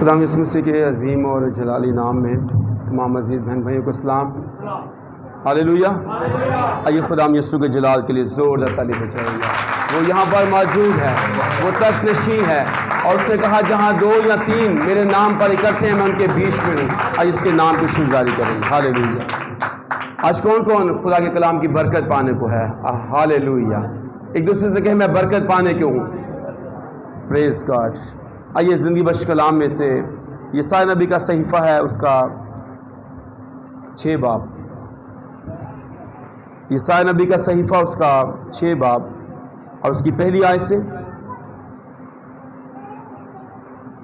خدا یسوع مسیح کے عظیم اور جلالی نام میں تمام مزید بہن بھائیوں کو اسلام، ہاللویا۔ آئیے خدا یسوع کے جلال کے لیے زوردار تعریف بچائیں گے۔ وہ یہاں پر موجود ہے، وہ تخت نشین ہے، اور اس نے کہا جہاں 2 یا 3 میرے نام پر اکٹھے ہیں میں ان کے بیچ میں ہوں۔ آئیے اس کے نام کی شکرگزاری کریں گے۔ ہاللویا۔ آج کون کون خدا کے کلام کی برکت پانے کو ہے؟ ہاللویا۔ ایک دوسرے سے کہیں میں برکت پانے کیوں ہوں؟ پریز گاڈ۔ آئیے زندگی بخش کلام میں سے یسایا نبی کا صحیفہ ہے، اس کا 6 باب، یسایا نبی کا صحیفہ اس کا 6 باب اور اس کی پہلی آیت سے،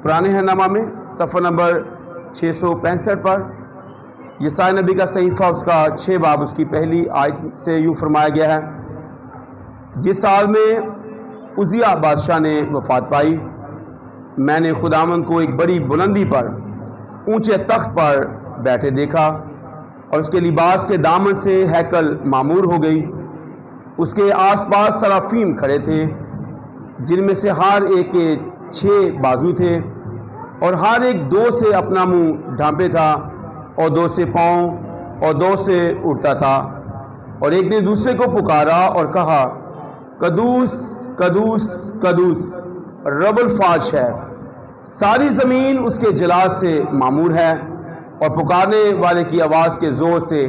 پرانے نامہ میں صفحہ نمبر 665 پر یسایا نبی کا صحیفہ اس کا 6 باب اس کی پہلی آیت سے یوں فرمایا گیا ہے: جس سال میں عزیہ بادشاہ نے وفات پائی، میں نے خداوند کو ایک بڑی بلندی پر اونچے تخت پر بیٹھے دیکھا، اور اس کے لباس کے دامن سے ہیکل معمور ہو گئی۔ اس کے آس پاس سرافیم کھڑے تھے، جن میں سے ہر ایک کے 6 بازو تھے، اور ہر ایک 2 سے اپنا منہ ڈھانپے تھا، اور 2 سے پاؤں، اور 2 سے اڑتا تھا۔ اور ایک نے دوسرے کو پکارا اور کہا: قدوس قدوس قدوس رب الفاظ ہے، ساری زمین اس کے جلال سے معمور ہے۔ اور پکارنے والے کی آواز کے زور سے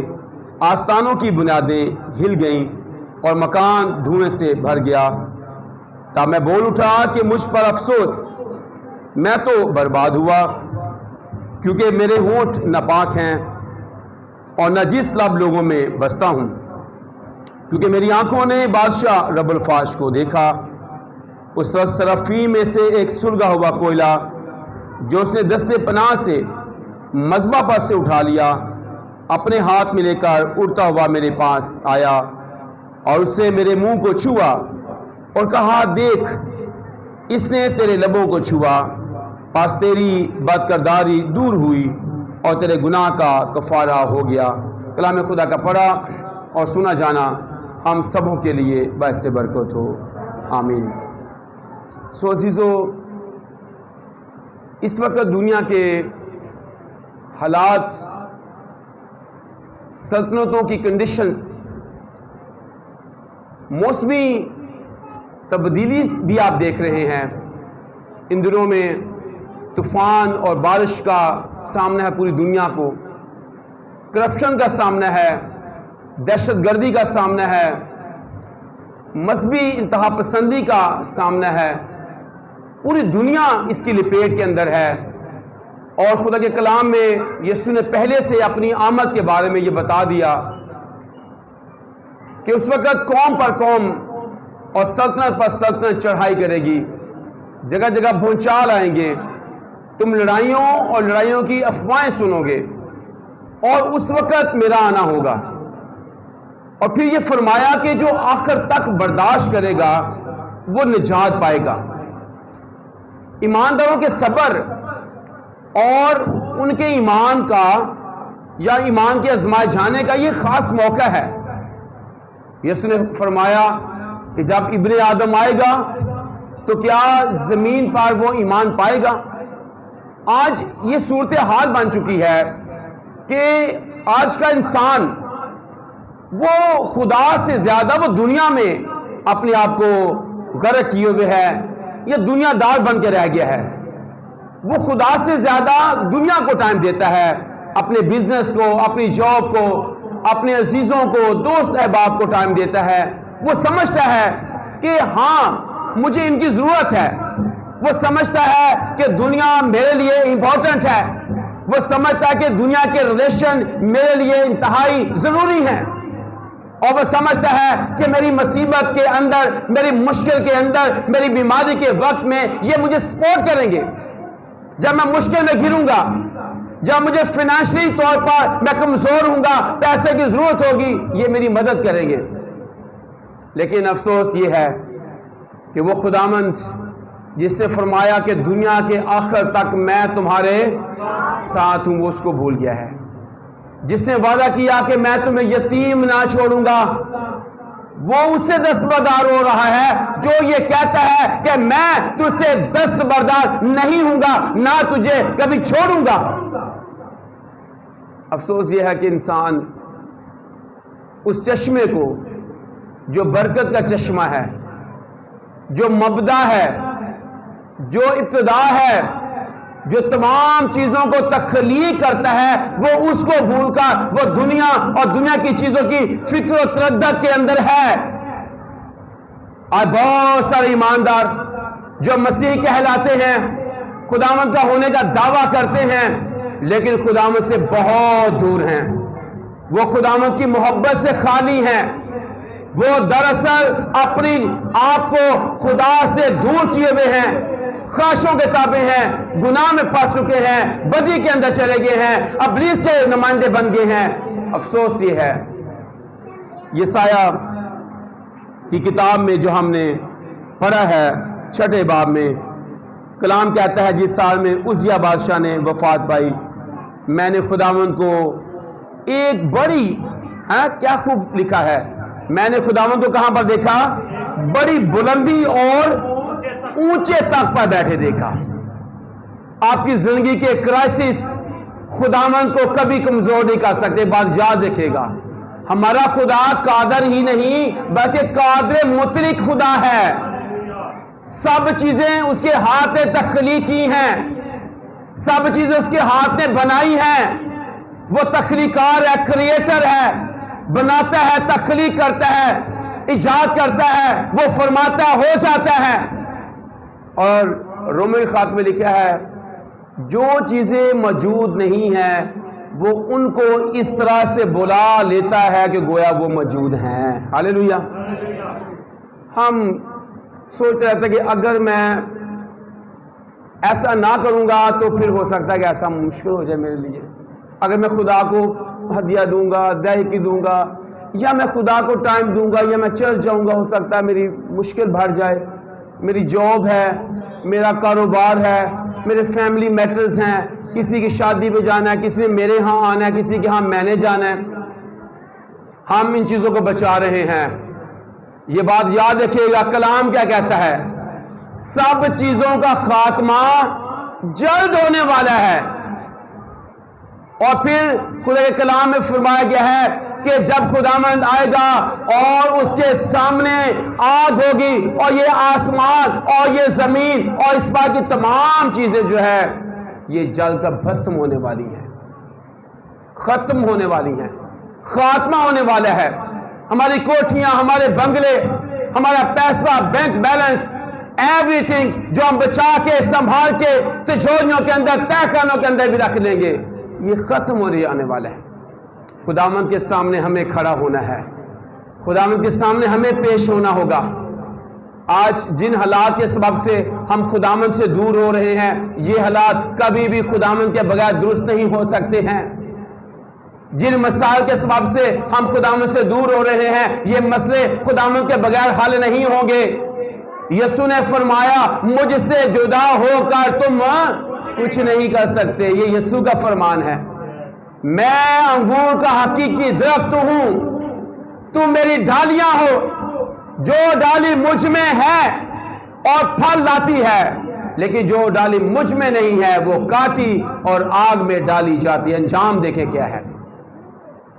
آستانوں کی بنیادیں ہل گئیں، اور مکان دھوئیں سے بھر گیا۔ تب میں بول اٹھا کہ مجھ پر افسوس، میں تو برباد ہوا، کیونکہ میرے ہونٹ ناپاک ہیں، اور نجس لب لوگوں میں بستا ہوں، کیونکہ میری آنکھوں نے بادشاہ رب الفاظ کو دیکھا۔ اس وقت سرافیم میں سے ایک سلگا ہوا کوئلہ جو اس نے دستے پناہ سے مذبح پر سے اٹھا لیا، اپنے ہاتھ میں لے کر اڑتا ہوا میرے پاس آیا، اور اس سے میرے منہ کو چھوا اور کہا: دیکھ، اس نے تیرے لبوں کو چھوا، پس تیری بدکرداری دور ہوئی اور تیرے گناہ کا کفارہ ہو گیا۔ کلام خدا کا پڑھا اور سنا جانا ہم سبوں کے لیے باعث برکت ہو، آمین۔ عزیزو، اس وقت دنیا کے حالات، سلطنتوں کی کنڈیشنز، موسمی تبدیلی بھی آپ دیکھ رہے ہیں۔ ان دنوں میں طوفان اور بارش کا سامنا ہے پوری دنیا کو، کرپشن کا سامنا ہے، دہشت گردی کا سامنا ہے، مذہبی انتہا پسندی کا سامنا ہے۔ پوری دنیا اس کی لپیٹ کے اندر ہے، اور خدا کے کلام میں یسوع نے پہلے سے اپنی آمد کے بارے میں یہ بتا دیا کہ اس وقت قوم پر قوم اور سلطنت پر سلطنت چڑھائی کرے گی، جگہ جگہ بھونچال آئیں گے، تم لڑائیوں اور لڑائیوں کی افواہیں سنو گے، اور اس وقت میرا آنا ہوگا۔ اور پھر یہ فرمایا کہ جو آخر تک برداشت کرے گا وہ نجات پائے گا۔ ایمانداروں کے صبر اور ان کے ایمان کا یا ایمان کے آزمائے جانے کا یہ خاص موقع ہے۔ یسوع نے فرمایا کہ جب ابن آدم آئے گا تو کیا زمین پر وہ ایمان پائے گا؟ آج یہ صورتحال بن چکی ہے کہ آج کا انسان وہ خدا سے زیادہ وہ دنیا میں اپنے آپ کو غرق کیے ہوئے ہے، یا دنیا دار بن کے رہ گیا ہے۔ وہ خدا سے زیادہ دنیا کو ٹائم دیتا ہے، اپنے بزنس کو، اپنی جاب کو، اپنے عزیزوں کو، دوست احباب کو ٹائم دیتا ہے۔ وہ سمجھتا ہے کہ ہاں مجھے ان کی ضرورت ہے، وہ سمجھتا ہے کہ دنیا میرے لیے امپورٹنٹ ہے، وہ سمجھتا ہے کہ دنیا کے ریلیشن میرے لیے انتہائی ضروری ہیں، اور وہ سمجھتا ہے کہ میری مصیبت کے اندر، میری مشکل کے اندر، میری بیماری کے وقت میں یہ مجھے سپورٹ کریں گے۔ جب میں مشکل میں گروں گا، جب مجھے فائنینشلی طور پر میں کمزور ہوں گا، پیسے کی ضرورت ہوگی، یہ میری مدد کریں گے۔ لیکن افسوس یہ ہے کہ وہ خداوند جس نے فرمایا کہ دنیا کے آخر تک میں تمہارے ساتھ ہوں، وہ اس کو بھول گیا ہے۔ جس نے وعدہ کیا کہ میں تمہیں یتیم نہ چھوڑوں گا، وہ اس سے دستبردار ہو رہا ہے جو یہ کہتا ہے کہ میں تجھ سے دستبردار نہیں ہوں گا، نہ تجھے کبھی چھوڑوں گا۔ افسوس یہ ہے کہ انسان اس چشمے کو جو برکت کا چشمہ ہے، جو مبدا ہے، جو ابتدا ہے، جو تمام چیزوں کو تخلیق کرتا ہے، وہ اس کو بھول کر وہ دنیا اور دنیا کی چیزوں کی فکر و تردد کے اندر ہے۔ آج بہت سارے ایماندار جو مسیح کہلاتے ہیں، خداوند کا ہونے کا دعویٰ کرتے ہیں، لیکن خداوند سے بہت دور ہیں۔ وہ خداوند کی محبت سے خالی ہیں۔ وہ دراصل اپنی آپ کو خدا سے دور کیے ہوئے ہیں، خواہشوں کے تابع ہیں، گناہ میں پھنس چکے ہیں، بدی کے اندر چلے گئے ہیں، ابلیس کے نمائندے بن گئے ہیں۔ افسوس یہ ہے، یسایہ کی کتاب میں جو ہم نے پڑھا ہے 6 باب میں، کلام کہتا ہے جس سال میں عزیہ بادشاہ نے وفات پائی، میں نے خداوند کو ایک بڑی کیا خوب لکھا ہے، میں نے خداوند کو کہاں پر دیکھا؟ بڑی بلندی اور اونچے تخت پر بیٹھے دیکھا۔ آپ کی زندگی کے کرائسس خداوند کو کبھی کمزور نہیں کر سکتے۔ بات یاد رکھے گا، ہمارا خدا قادر ہی نہیں بلکہ قادر مطلق خدا ہے۔ سب چیزیں اس کے ہاتھ نے تخلیق کی ہیں، سب چیزیں اس کے ہاتھ نے بنائی ہیں۔ وہ تخلیقار ہے، کریٹر ہے، بناتا ہے، تخلیق کرتا ہے، ایجاد کرتا ہے، وہ فرماتا ہے، ہو جاتا ہے۔ اور رومی خط میں لکھا ہے جو چیزیں موجود نہیں ہیں وہ ان کو اس طرح سے بلا لیتا ہے کہ گویا وہ موجود ہیں۔ ہاللیلویا۔ ہم سوچتے رہتے ہیں کہ اگر میں ایسا نہ کروں گا تو پھر ہو سکتا ہے کہ ایسا مشکل ہو جائے میرے لیے۔ اگر میں خدا کو ہدیہ دوں گا، دہیکی دوں گا، یا میں خدا کو ٹائم دوں گا، یا میں چرچ جاؤں گا، ہو سکتا ہے میری مشکل بڑھ جائے۔ میری جاب ہے، میرا کاروبار ہے، میرے فیملی میٹرز ہیں، کسی کی شادی پہ جانا ہے، کسی نے میرے ہاں آنا ہے، کسی کے ہاں میں نے جانا ہے۔ ہم ان چیزوں کو بچا رہے ہیں۔ یہ بات یاد رکھیے گا، کلام کیا کہتا ہے؟ سب چیزوں کا خاتمہ جلد ہونے والا ہے۔ اور پھر خدا کے کلام میں فرمایا گیا ہے کہ جب خداوند آئے گا اور اس کے سامنے آگ ہوگی اور یہ آسمان اور یہ زمین اور اس بات کی تمام چیزیں جو ہے یہ جل کر بھسم ہونے والی ہیں، ختم ہونے والی ہیں، خاتمہ ہونے والا ہے۔ ہماری کوٹھیاں، ہمارے بنگلے، ہمارا پیسہ، بینک بیلنس، ایوری تھنگ جو ہم بچا کے سنبھال کے تجوریوں کے اندر، تہہ خانوں کے اندر بھی رکھ لیں گے، یہ ختم ہونے آنے والا ہے۔ خداوند کے سامنے ہمیں کھڑا ہونا ہے، خداوند کے سامنے ہمیں پیش ہونا ہوگا۔ آج جن حالات کے سبب سے ہم خداوند سے دور ہو رہے ہیں، یہ حالات کبھی بھی خداوند کے بغیر درست نہیں ہو سکتے ہیں۔ جن مسائل کے سبب سے ہم خداوند سے دور ہو رہے ہیں، یہ مسئلے خداوند کے بغیر حل نہیں ہوں گے۔ یسوع نے فرمایا مجھ سے جدا ہو کر تم کچھ نہیں کر سکتے، یہ یسوع کا فرمان ہے۔ میں انگور کا حقیقی درخت ہوں، تم میری ڈالیاں ہو۔ جو ڈالی مجھ میں ہے اور پھل لاتی ہے، لیکن جو ڈالی مجھ میں نہیں ہے وہ کاٹی اور آگ میں ڈالی جاتی ہے۔ انجام دیکھیں کیا ہے۔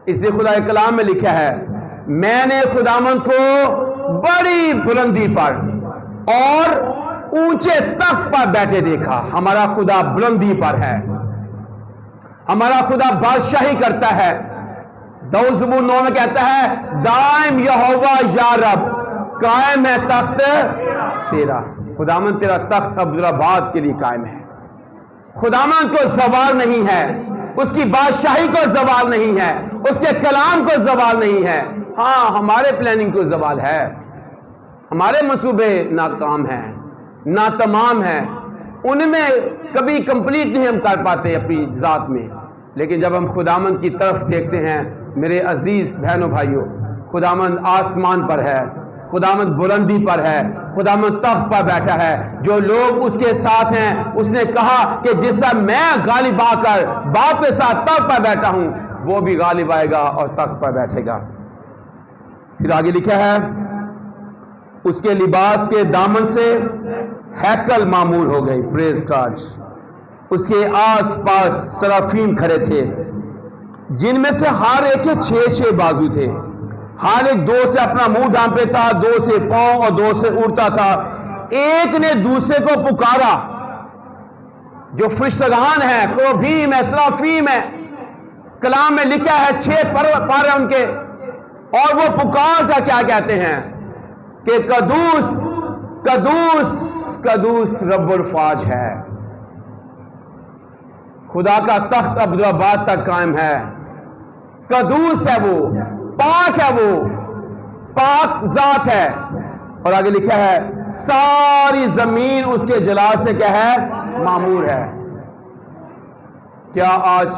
اس لیے خدا کے کلام میں لکھا ہے میں نے خداوند کو بڑی بلندی پر اور اونچے تخت پر بیٹھے دیکھا۔ ہمارا خدا بلندی پر ہے، ہمارا خدا بادشاہی کرتا ہے۔ داؤد زبور 9 میں کہتا ہے دائم یہوہ یا رب، قائم ہے تخت تیرا۔ خداوند تیرا تخت عبدالآباد کے لیے قائم ہے۔ خداوند کو زوال نہیں ہے، اس کی بادشاہی کو زوال نہیں ہے، اس کے کلام کو زوال نہیں ہے۔ ہاں ہمارے پلاننگ کو زوال ہے، ہمارے منصوبے ناکام ہیں، ناتمام ہیں، ان میں کبھی کمپلیٹ نہیں ہم کر پاتے اپنی ذات میں۔ لیکن جب ہم خداوند کی طرف دیکھتے ہیں میرے عزیز بہنوں بھائیوں، خداوند آسمان پر ہے، خداوند بلندی پر ہے، خداوند تخت پر بیٹھا ہے۔ جو لوگ اس کے ساتھ ہیں، اس نے کہا کہ جس طرح میں غالب آ کر باپ کے ساتھ تخت پر بیٹھا ہوں، وہ بھی غالب آئے گا اور تخت پر بیٹھے گا۔ پھر آگے لکھا ہے اس کے لباس کے دامن سے ہیکل معمور ہو گئی. پریز گاڈ. اس کے آس پاس سرافیم کھڑے تھے جن میں سے ہر ایک کے 6 بازو تھے. ہر ایک 2 سے اپنا منہ ڈھانپے تھا, 2 سے پاؤں اور 2 سے اڑتا تھا. ایک نے دوسرے کو پکارا. جو فرشتگان ہیں, کروبیم ہے, سرافیم ہے, کلام میں لکھا ہے 6 پر ہیں ان کے, اور وہ پکار کا کیا کہتے ہیں کہ قدوس قدوس قدوس رب الفاج ہے. خدا کا تخت ابدالآباد تک قائم ہے. قدوس ہے وہ, پاک ہے وہ, پاک ذات ہے. اور آگے لکھا ہے ساری زمین اس کے جلال سے کیا ہے, معمور ہے. کیا آج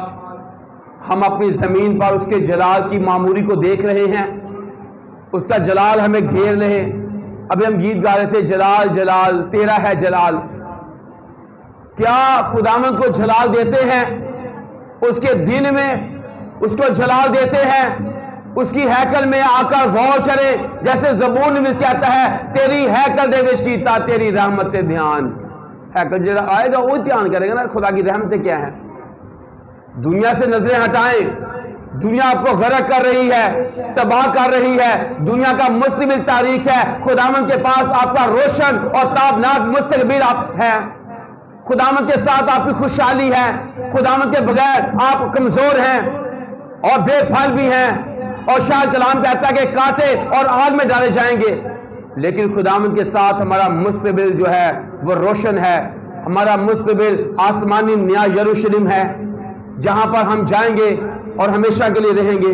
ہم اپنی زمین پر اس کے جلال کی معموری کو دیکھ رہے ہیں؟ اس کا جلال ہمیں گھیر لے. ابھی ہم گیت گا رہے تھے, جلال جلال تیرا ہے جلال. کیا خداوند کو جلال دیتے ہیں؟ اس کے دن میں اس کو جلال دیتے ہیں. اس کی ہیکل میں آ کر غور کریں, جیسے زبور نویس کہتا ہے تیری ہیکل دے وچ کیتا تیری رحمت دھیان. ہیکل جڑا آئے گا وہ دھیان کرے گا نا خدا کی رحمتیں کیا ہیں. دنیا سے نظریں ہٹائیں. دنیا آپ کو غرق کر رہی ہے, تباہ کر رہی ہے. دنیا کا مستقبل تاریخ ہے. خداوند کے پاس آپ کا روشن اور تابناک مستقبل ہے. خداوند کے ساتھ آپ کی خوشحالی ہے. خداوند کے بغیر آپ کمزور ہیں اور بے پھل بھی ہیں, اور شاید کلام کہتا ہے کہ کاٹے اور آگ میں ڈالے جائیں گے. لیکن خداوند کے ساتھ ہمارا مستقبل جو ہے وہ روشن ہے. ہمارا مستقبل آسمانی نیا یروشلم ہے, جہاں پر ہم جائیں گے اور ہمیشہ کے لیے رہیں گے.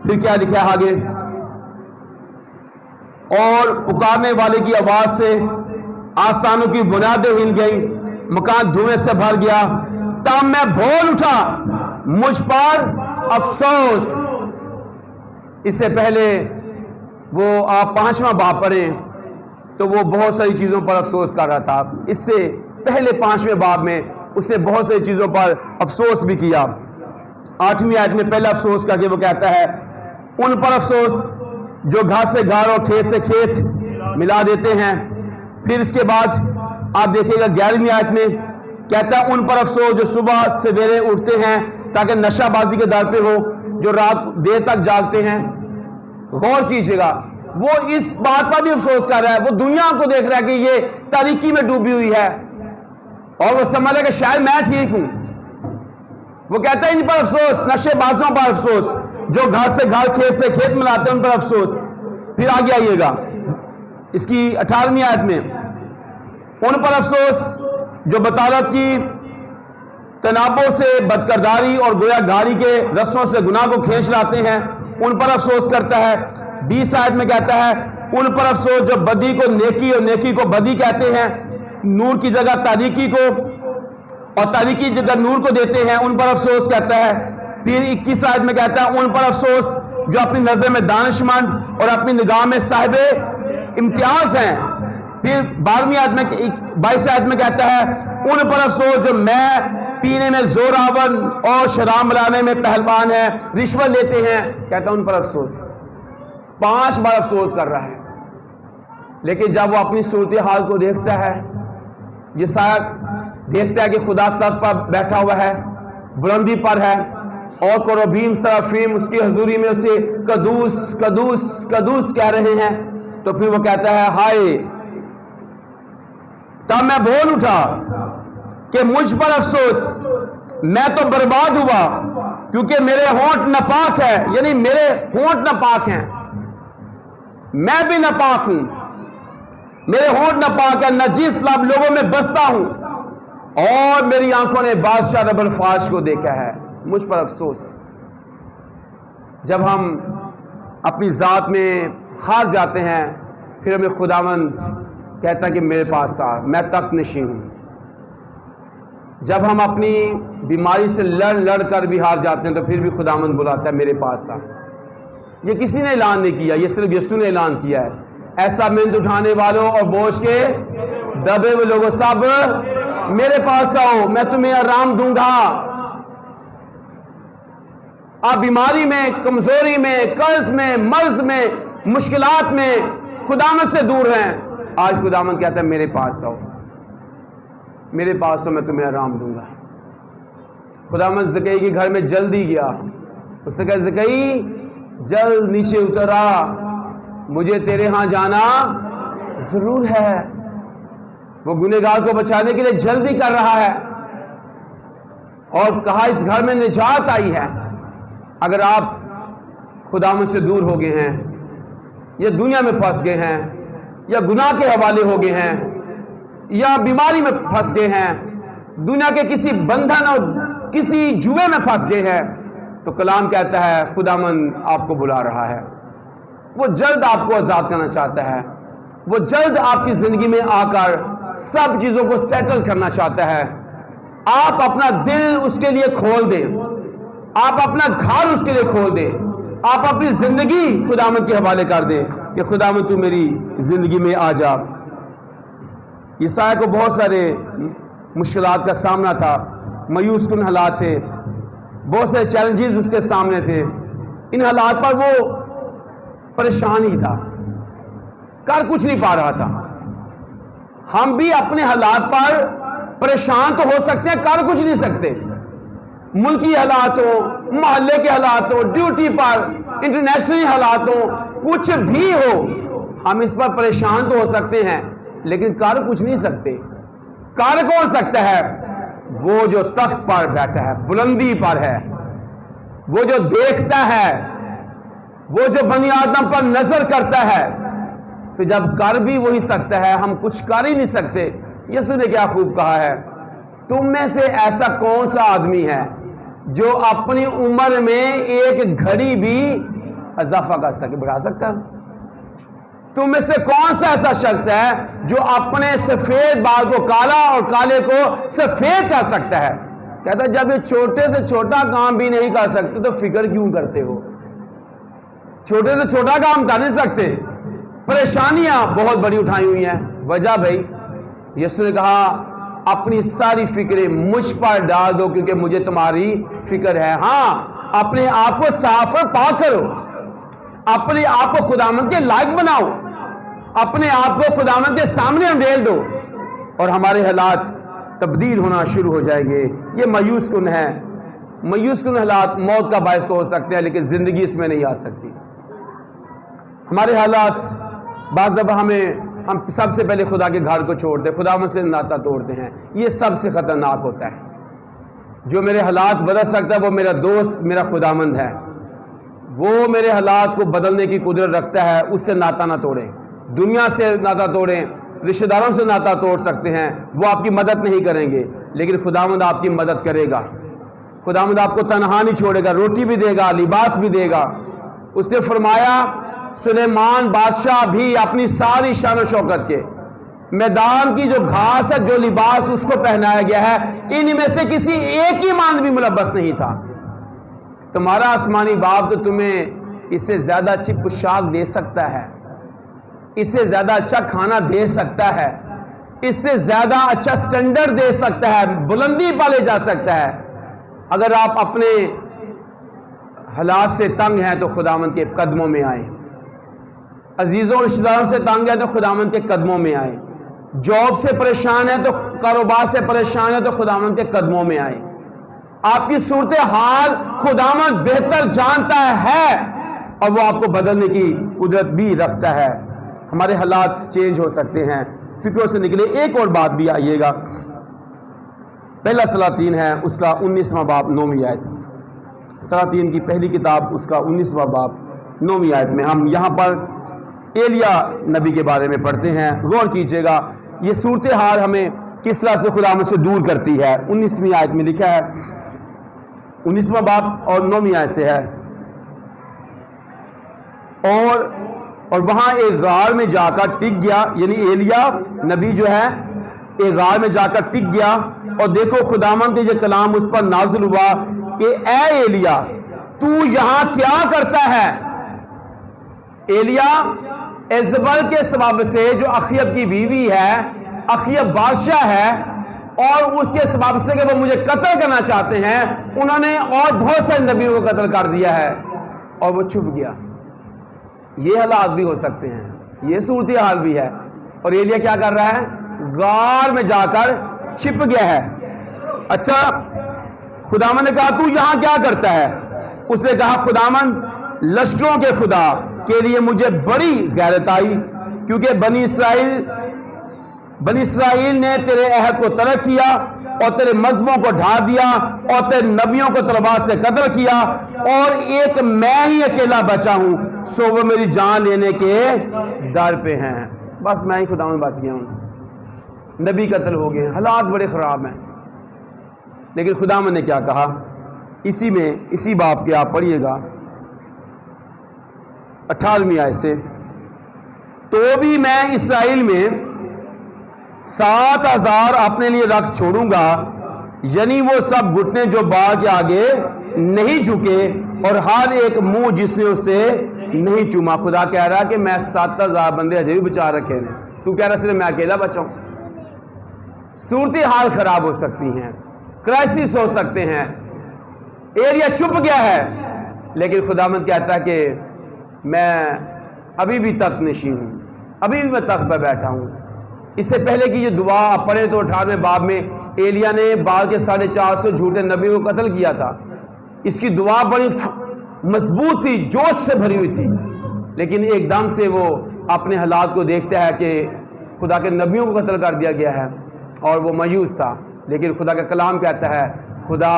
پھر کیا لکھا ہے آگے, اور پکارنے والے کی آواز سے آستانوں کی بنیادیں ہل گئیں, مکان دھوئیں سے بھر گیا. تب میں بول اٹھا, مجھ پر افسوس. اس سے پہلے وہ آپ 5واں باب پڑھیں تو وہ بہت ساری چیزوں پر افسوس کر رہا تھا. اس سے پہلے 5ویں باب میں اس نے بہت ساری چیزوں پر افسوس بھی کیا. 8ویں آیت میں پہلا افسوس کر کے وہ کہتا ہے ان پر افسوس جو گھر سے گھر اور کھیت سے کھیت ملا دیتے ہیں. پھر اس کے بعد آپ دیکھیں گا 11ویں آیت میں کہتا ہے ان پر افسوس جو صبح سویرے اٹھتے ہیں تاکہ نشہ بازی کے در پہ ہو, جو رات دیر تک جاگتے ہیں. غور کیجئے گا, وہ اس بات پر بھی افسوس کر رہا ہے. وہ دنیا کو دیکھ رہا ہے کہ یہ تاریکی میں ڈوبی ہوئی ہے, اور وہ سمجھ رہا ہے کہ شاید میں ٹھیک ہوں. وہ کہتا ہے ان پر افسوس, نشے بازوں پر افسوس, جو گھر سے گھر کھیت سے کھیت ملاتے ہیں ان پر افسوس. پھر آگے آئیے گا اس کی 18ویں آیت میں, ان پر افسوس جو بطالت کی تنابوں سے بدکرداری اور گویا گاڑی کے رسوں سے گناہ کو کھینچ لاتے ہیں, ان پر افسوس کرتا ہے. 20 آیت میں کہتا ہے ان پر افسوس جو بدی کو نیکی اور نیکی کو بدی کہتے ہیں, نور کی جگہ تاریکی کو اور تاریکی کی جگہ نور کو دیتے ہیں, ان پر افسوس کہتا ہے. پھر 21 آیت میں کہتا ہے ان پر افسوس جو اپنی نظر میں دانشمند اور اپنی نگاہ میں صاحب امتیاز ہیں. پھر 22 آیت میں کہتا ہے ان پر افسوس جو میں پینے میں زوراور اور شراب ملانے میں پہلوان ہیں, رشوت لیتے ہیں. کہتا ہے ان پر افسوس. 5 بار افسوس کر رہا ہے. لیکن جب وہ اپنی صورتحال کو دیکھتا ہے, یہ شاید دیکھتا ہے کہ خدا تخت پر بیٹھا ہوا ہے, بلندی پر ہے, اور کروبیم سرافیم اس کی حضوری میں اسے قدوس قدوس قدوس کہہ رہے ہیں, تو پھر وہ کہتا ہے ہائے. تب میں بول اٹھا کہ مجھ پر افسوس, میں تو برباد ہوا, کیونکہ میرے ہونٹ ناپاک ہے. یعنی میرے ہونٹ ناپاک ہیں, میں بھی ناپاک ہوں, میرے ہونٹ ناپاک ہے, نجس لب لوگوں میں بستا ہوں, اور میری آنکھوں نے بادشاہ رب الفاش کو دیکھا ہے. مجھ پر افسوس. جب ہم اپنی ذات میں ہار جاتے ہیں, پھر ہمیں خداوند کہتا ہے کہ میرے پاس آ, میں تخت نشین ہوں. جب ہم اپنی بیماری سے لڑ کر بھی ہار جاتے ہیں, تو پھر بھی خداوند بلاتا ہے میرے پاس آ. یہ کسی نے اعلان نہیں کیا, یہ صرف یسوع نے اعلان کیا ہے. ایسا منت اٹھانے والوں اور بوجھ کے دبے ہوئے لوگوں, سب میرے پاس آؤ, میں تمہیں آرام دوں گا. آپ بیماری میں، کمزوری میں، قرض میں، مرض میں، مشکلات میں خداوند سے دور ہیں، آج خداوند کہتا ہے میرے پاس آؤ، میرے پاس آؤ، میں تمہیں آرام دوں گا۔ خداوند زکئی کے گھر میں جلدی گیا، اس نے کہا زکئی جلد نیچے اترا، مجھے تیرے ہاں جانا ضرور ہے۔ وہ گنہگار کو بچانے کے لیے جلدی کر رہا ہے، اور کہا اس گھر میں نجات آئی ہے۔ اگر آپ خداوند سے دور ہو گئے ہیں، یا دنیا میں پھنس گئے ہیں، یا گناہ کے حوالے ہو گئے ہیں، یا بیماری میں پھنس گئے ہیں، دنیا کے کسی بندھن اور کسی جوے میں پھنس گئے ہیں، تو کلام کہتا ہے خداوند آپ کو بلا رہا ہے، وہ جلد آپ کو آزاد کرنا چاہتا ہے، وہ جلد آپ کی زندگی میں آ کر سب چیزوں کو سیٹل کرنا چاہتا ہے۔ آپ اپنا دل اس کے لیے کھول دیں، آپ اپنا گھر اس کے لیے کھول دیں، آپ اپنی زندگی خداوند کے حوالے کر دیں کہ خداوند تو میری زندگی میں آ جا۔ یسایہ کو بہت سارے مشکلات کا سامنا تھا، مایوس کن حالات تھے، بہت سارے چیلنجز اس کے سامنے تھے، ان حالات پر وہ پریشان ہی تھا، کر کچھ نہیں پا رہا تھا۔ ہم بھی اپنے حالات پر پریشان تو ہو سکتے ہیں، کر کچھ نہیں سکتے۔ ملکی حالات ہو، محلے کے حالات ہو، ڈیوٹی پر انٹرنیشنل حالات ہو، کچھ بھی ہو، ہم اس پر پریشان تو ہو سکتے ہیں، لیکن کر کچھ نہیں سکتے۔ کر کون سکتا ہے؟ وہ جو تخت پر بیٹھا ہے، بلندی پر ہے، وہ جو دیکھتا ہے، وہ جو بنی آدم پر نظر کرتا ہے۔ تو جب کر بھی وہی سکتا ہے، ہم کچھ کر ہی نہیں سکتے۔ یسوع نے کیا خوب کہا ہے، تم میں سے ایسا کون سا آدمی ہے جو اپنی عمر میں ایک گھڑی بھی اضافہ کر سکے، بڑھا سکتا ہے؟ تم میں سے کون سا ایسا شخص ہے جو اپنے سفید بال کو کالا اور کالے کو سفید کر سکتا ہے؟ کہتا ہے جب یہ چھوٹے سے چھوٹا کام بھی نہیں کر سکتے تو فکر کیوں کرتے ہو؟ چھوٹے سے چھوٹا کام کر نہیں سکتے، پریشانیاں بہت بڑی اٹھائی ہوئی ہیں۔ وجہ بھائی، یسوع نے کہا اپنی ساری فکریں مجھ پر ڈال دو کیونکہ مجھے تمہاری فکر ہے۔ ہاں، اپنے آپ کو صاف اور پاک کرو، اپنے آپ کو خداوند کے لائق بناؤ، اپنے آپ کو خداوند کے سامنے انڈیل دو، اور ہمارے حالات تبدیل ہونا شروع ہو جائیں گے۔ یہ مایوس کن ہے، مایوس کن حالات موت کا باعث تو ہو سکتے ہیں، لیکن زندگی اس میں نہیں آ سکتی۔ ہمارے حالات بعض دفعہ ہم سب سے پہلے خدا کے گھر کو چھوڑتے ہیں، خداوند سے ناطہ توڑتے ہیں، یہ سب سے خطرناک ہوتا ہے۔ جو میرے حالات بدل سکتا ہے وہ میرا دوست، میرا خداوند ہے، وہ میرے حالات کو بدلنے کی قدرت رکھتا ہے، اس سے ناطہ نہ توڑیں، دنیا سے ناطہ توڑیں، رشتہ داروں سے ناطہ توڑ سکتے ہیں، وہ آپ کی مدد نہیں کریں گے، لیکن خداوند آپ کی مدد کرے گا۔ خداوند آپ کو تنہا نہیں چھوڑے گا، روٹی بھی دے گا، لباس بھی دے گا۔ اس نے فرمایا سلیمان بادشاہ بھی اپنی ساری شان و شوکت کے میدان کی جو گھاس ہے، جو لباس اس کو پہنایا گیا ہے، ان میں سے کسی ایک ہی ماند بھی ملبس نہیں تھا۔ تمہارا آسمانی باپ تو تمہیں اس سے زیادہ اچھی پوشاک دے سکتا ہے، اس سے زیادہ اچھا کھانا دے سکتا ہے، اس سے زیادہ اچھا سٹینڈرڈ دے سکتا ہے، بلندی پا لے جا سکتا ہے۔ اگر آپ اپنے حالات سے تنگ ہیں تو خداوند کے قدموں میں آئیں، عزیزوں رشتہ داروں سے تنگ ہیں تو خداوند کے قدموں میں آئیں، جاب سے پریشان ہیں تو کاروبار سے پریشان ہیں تو خداوند کے قدموں میں آئیں۔ آپ کی صورتحال خداوند بہتر جانتا ہے، اور وہ آپ کو بدلنے کی قدرت بھی رکھتا ہے۔ ہمارے حالات چینج ہو سکتے ہیں، فکروں سے نکلے۔ ایک اور بات بھی آئیے گا، پہلا سلاطین ہے، اس کا 19واں باب 9ویں آیت، سلاطین کی پہلی کتاب اس کا 19واں باب 9ویں آیت میں ہم یہاں پر ایلیا نبی کے بارے میں پڑھتے ہیں۔ غور کیجئے گا یہ صورتحال ہمیں کس طرح سے خداوند سے دور کرتی ہے۔ 19ویں آیت میں لکھا ہے، 19واں باب اور 9ویں آیت سے ہے، اور وہاں ایک غار میں جا کر ٹک گیا، یعنی ایلیا نبی جو ہے ایک غار میں جا کر ٹک گیا، اور دیکھو خداوند کا یہ کلام اس پر نازل ہوا کہ اے ایلیا تو یہاں کیا کرتا ہے؟ ایلیا ایزبل کے سبب سے، جو اخیب کی بیوی ہے، اخیب بادشاہ ہے، اور اس کے سبب سے کہ وہ مجھے قتل کرنا چاہتے ہیں، انہوں نے اور بہت سارے نبیوں کو قتل کر دیا ہے اور وہ چھپ گیا۔ یہ حالات بھی ہو سکتے ہیں، یہ صورتحال بھی ہے۔ اور ایلیا کیا کر رہا ہے؟ غار میں جا کر چھپ گیا ہے۔ اچھا، خداوند نے کہا تو یہاں کیا کرتا ہے؟ اس نے کہا خداوند لشکروں کے خدا کے لیے مجھے بڑی غیرت آئی، کیونکہ بنی اسرائیل نے تیرے عہد کو ترک کیا اور تیرے مذہبوں کو ڈھا دیا اور تیرے نبیوں کو تلوار سے قتل کیا، اور ایک میں ہی اکیلا بچا ہوں، سو وہ میری جان لینے کے در پہ ہیں۔ بس میں ہی خداوند بچ گیا ہوں، نبی قتل ہو گئے، حالات بڑے خراب ہیں۔ لیکن خداوند نے کیا کہا؟ اسی باب کے آپ پڑھیے گا 18ویں آیت سے، تو بھی میں اسرائیل میں 7,000 اپنے لیے رکھ چھوڑوں گا، یعنی وہ سب گھٹنے جو بال کے آگے نہیں جھکے اور ہر ایک منہ جس نے اسے نہیں چوما۔ خدا کہہ رہا کہ میں 7,000 بندے اجے بھی بچا رکھے ہیں، تو کہہ رہا صرف میں اکیلا بچاؤں۔ صورتحال خراب ہو سکتی ہیں، کرائسس ہو سکتے ہیں، ایریا چھپ گیا ہے، لیکن خداوند کہتا ہے کہ میں ابھی بھی تخت نشین ہوں، ابھی بھی میں تخت پہ بیٹھا ہوں۔ اس سے پہلے کہ یہ دعا آپ پڑھیں تو 18ویں باب میں ایلیا نے بال کے 450 جھوٹے نبیوں کو قتل کیا تھا۔ اس کی دعا بڑی مضبوط تھی، جوش سے بھری ہوئی تھی، لیکن ایک دم سے وہ اپنے حالات کو دیکھتا ہے کہ خدا کے نبیوں کو قتل کر دیا گیا ہے اور وہ مایوس تھا۔ لیکن خدا کا کلام کہتا ہے خدا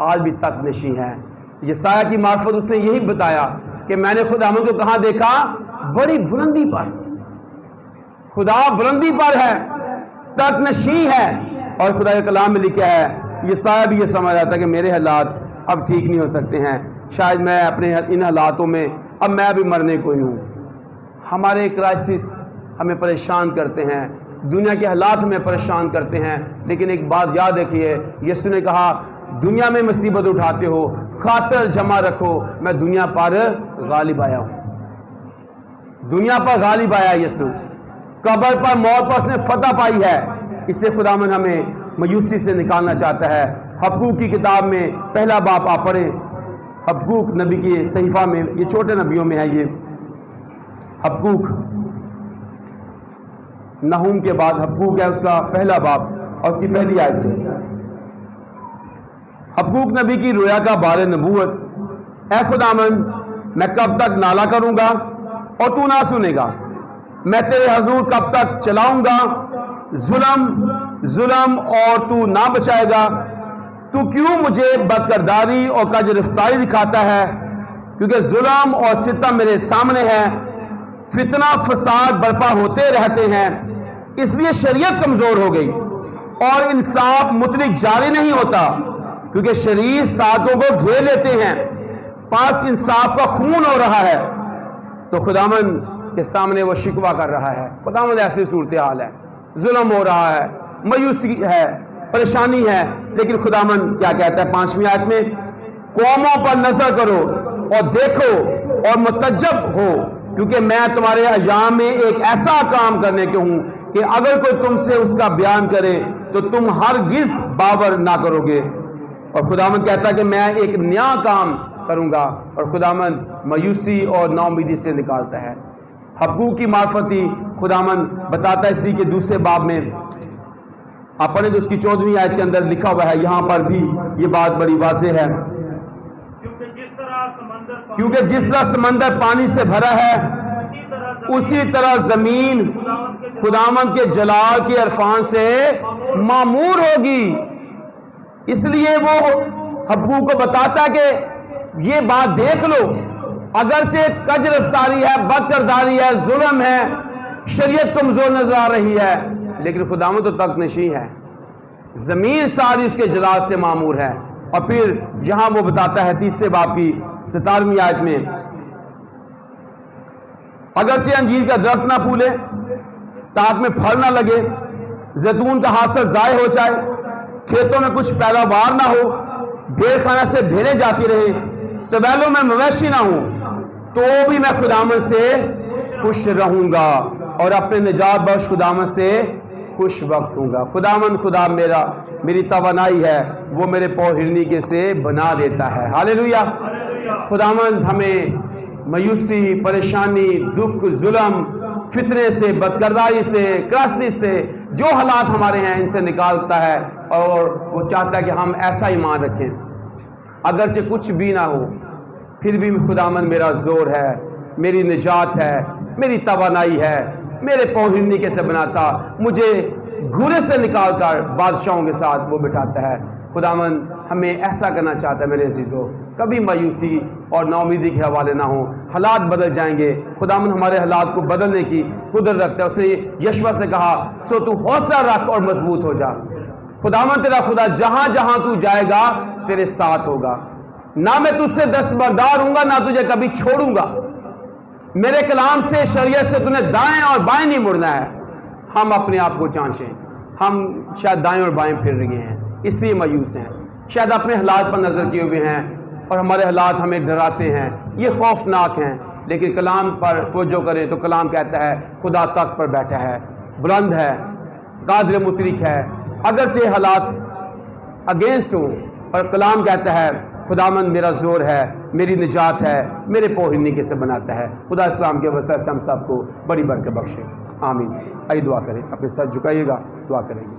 آج بھی تخت نشین ہے۔ یسایہ کی معرفت اس نے یہی بتایا کہ میں نے خداوند کو کہاں دیکھا؟ بڑی بلندی پر۔ خدا بلندی پر ہے، تخت نشین ہے، اور خدا کے کلام میں لکھا ہے، یسایہ بھی یہ سمجھ آتا ہے کہ میرے حالات اب ٹھیک نہیں ہو سکتے ہیں، شاید میں اپنے ان حالاتوں میں اب میں بھی مرنے کو ہی ہوں۔ ہمارے کرائسس ہمیں پریشان کرتے ہیں، دنیا کے حالات ہمیں پریشان کرتے ہیں، لیکن ایک بات یاد رکھیے، یسوع نے کہا دنیا میں مصیبت اٹھاتے ہو، خاطر جمع رکھو میں دنیا پر غالب آیا ہوں۔ دنیا پر غالب آیا یسوع، قبر پر موت پر اس نے فتح پائی ہے۔ اس سے خداوند ہمیں مایوسی سے نکالنا چاہتا ہے۔ حبقوق کی کتاب میں پہلا باب آپ پڑھیں، حبقوق نبی کے صحیفہ میں، یہ چھوٹے نبیوں میں ہے، یہ حبقوق نحوم کے بعد حبقوق ہے، اس کا پہلا باب اور اس کی پہلی آیت سے۔ حبقوق نبی کی رویا کا بار نبوت، اے خداوند میں کب تک نالہ کروں گا اور تو نہ سنے گا؟ میں تیرے حضور کب تک چلاؤں گا ظلم اور تو نہ بچائے گا؟ تو کیوں مجھے بدکرداری اور کج رفتاری دکھاتا ہے؟ کیونکہ ظلم اور ستم میرے سامنے ہے، فتنہ فساد برپا ہوتے رہتے ہیں، اس لیے شریعت کمزور ہو گئی اور انصاف مطلق جاری نہیں ہوتا، کیونکہ شریر ساتوں کو گھیر لیتے ہیں، پاس انصاف کا خون ہو رہا ہے۔ تو خداوند کے سامنے وہ شکوہ کر رہا ہے، خداوند ایسی صورتحال ہے، ظلم ہو رہا ہے، مایوسی ہے، پریشانی ہے، لیکن خداوند کیا کہتا ہے 5ویں آیت میں؟ قوموں پر نظر کرو اور دیکھو اور متعجب ہو، کیونکہ میں تمہارے ایام میں ایک ایسا کام کرنے کے ہوں کہ اگر کوئی تم سے اس کا بیان کرے تو تم ہرگز باور نہ کرو گے۔ اور خداوند کہتا ہے کہ میں ایک نیا کام کروں گا، اور خداوند مایوسی اور ناامیدی سے نکالتا ہے۔ حبقوق کی معرفتی خداوند بتاتا ہے اسی کے دوسرے باب میں، آپ پڑھیں تو اس کی 14ویں آیت کے اندر لکھا ہوا ہے، یہاں پر بھی یہ بات بڑی واضح ہے، کیونکہ جس طرح سمندر پانی سے بھرا ہے اسی طرح زمین خداوند کے جلال کے عرفان سے معمور ہوگی۔ اس لیے وہ حبقوق کو بتاتا ہے کہ یہ بات دیکھ لو، اگرچہ کج رفتاری ہے، بدکرداری ہے، ظلم ہے، شریعت کمزور نظر آ رہی ہے، لیکن خداوند تو تخت نشین ہے، زمین ساری اس کے جلال سے معمور ہے۔ اور پھر یہاں وہ بتاتا ہے 3 باب کی 17ویں آیت میں، اگرچہ انجیر کا درخت نہ پھولے، تاک میں پھل نہ لگے، زیتون کا حاصل ضائع ہو جائے، کھیتوں میں کچھ پیداوار نہ ہو، بھیڑ خانہ سے بھیڑیں جاتی رہیں، طویلوں میں مویشی نہ ہوں، تو بھی میں خداوند سے خوش رہوں گا اور اپنے نجات بخش خداوند سے خوش وقت ہوں گا۔ خدا میری توانائی ہے، وہ میرے پاؤں ہرنیکے سے بنا دیتا ہے۔ ہاللیلویہ۔ خداوند ہمیں مایوسی، پریشانی، دکھ، ظلم، فتنے سے، بدکرداری سے، کرسی سے، جو حالات ہمارے ہیں ان سے نکالتا ہے، اور وہ چاہتا ہے کہ ہم ایسا ایمان رکھیں اگرچہ کچھ بھی نہ ہو، پھر بھی خداوند میرا زور ہے، میری نجات ہے، میری توانائی ہے، میرے پاؤں ہرنیکے سے بناتا، مجھے گھورے سے نکال کر بادشاہوں کے ساتھ وہ بٹھاتا ہے۔ خداوند ہمیں ایسا کرنا چاہتا ہے میرے عزیزو، کبھی مایوسی اور ناامیدی کے حوالے نہ ہوں۔ حالات بدل جائیں گے، خداوند ہمارے حالات کو بدلنے کی قدرت رکھتا ہے۔ اس نے یشوع سے کہا سو تو حوصلہ رکھ اور مضبوط ہو جا۔ خداوند تیرا خدا جہاں جہاں تو جائے گا تیرے ساتھ ہوگا، نہ میں تجھ سے دستبردار ہوں گا، نہ تجھے کبھی چھوڑوں گا۔ میرے کلام سے، شریعت سے تو نے دائیں اور بائیں نہیں مڑنا ہے۔ ہم اپنے آپ کو جانچیں، ہم شاید دائیں اور بائیں پھر رہے ہیں، اس لیے مایوس ہیں، شاید اپنے حالات پر نظر کیے ہوئے ہیں اور ہمارے حالات ہمیں ڈراتے ہیں، یہ خوفناک ہیں۔ لیکن کلام پر توجہ کریں تو کلام کہتا ہے خدا تخت پر بیٹھا ہے، بلند ہے، قادر مطلق ہے، اگرچہ حالات اگینسٹ ہو، اور کلام کہتا ہے خداوند میرا زور ہے، میری نجات ہے، میرے پاؤں ہرنیکے سے بناتا ہے۔ خدا اسلام کے وسیلہ سے ہم سب کو بڑی برکت بخشے، آمین۔ آئیے دعا کریں، اپنے سر جھکائیے گا، دعا کریں گے۔